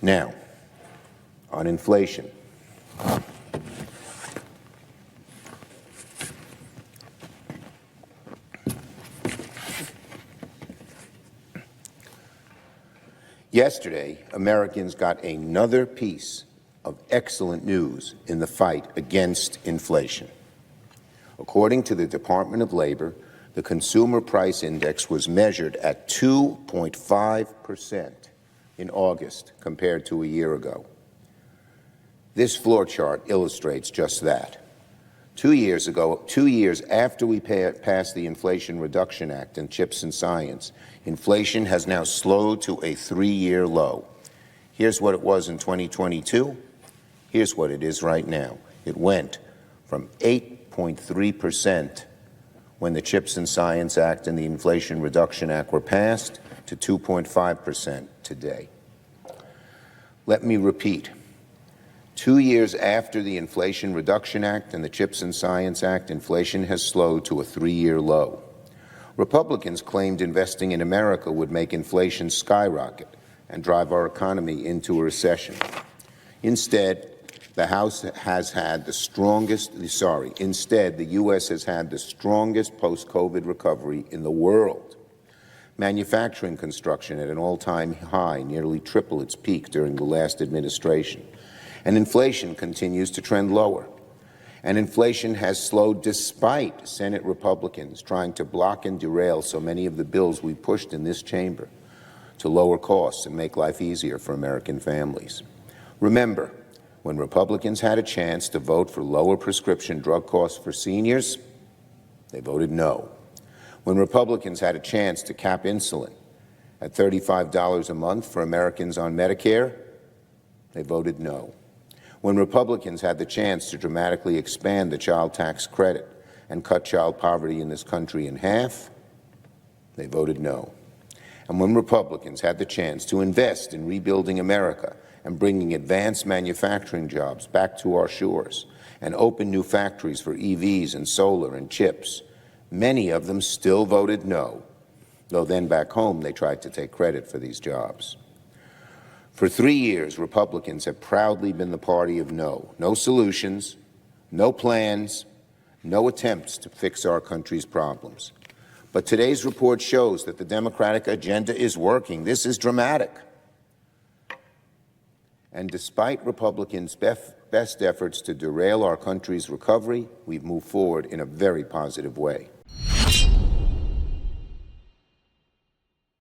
Now, on inflation. Yesterday, Americans got another piece of excellent news in the fight against inflation. According to the Department of Labor, the Consumer Price Index was measured at 2.5% in August compared to a year ago. This floor chart illustrates just that. 2 years ago, 2 years after we passed the Inflation Reduction Act and CHIPS and Science, inflation has now slowed to a 3-year low. Here's what it was in 2022. Here's what it is right now. It went from 8.3% when the CHIPS and Science Act and the Inflation Reduction Act were passed to 2.5% today. Let me repeat. 2 years after the Inflation Reduction Act and the CHIPS and Science Act, inflation has slowed to a 3-year low. Republicans claimed investing in America would make inflation skyrocket and drive our economy into a recession. Instead, the U.S. has had the strongest post-COVID recovery in the world. Manufacturing construction at an all-time high, nearly triple its peak during the last administration. And inflation continues to trend lower. And inflation has slowed despite Senate Republicans trying to block and derail so many of the bills we pushed in this chamber to lower costs and make life easier for American families. Remember, when Republicans had a chance to vote for lower prescription drug costs for seniors, they voted no. When Republicans had a chance to cap insulin at $35 a month for Americans on Medicare, they voted no. When Republicans had the chance to dramatically expand the child tax credit and cut child poverty in this country in half, they voted no. And when Republicans had the chance to invest in rebuilding America and bringing advanced manufacturing jobs back to our shores and open new factories for EVs and solar and chips, many of them still voted no, though then back home they tried to take credit for these jobs. For 3 years, Republicans have proudly been the party of no. No solutions, no plans, no attempts to fix our country's problems. But today's report shows that the Democratic agenda is working. This is dramatic. And despite Republicans' best efforts to derail our country's recovery, we've moved forward in a very positive way.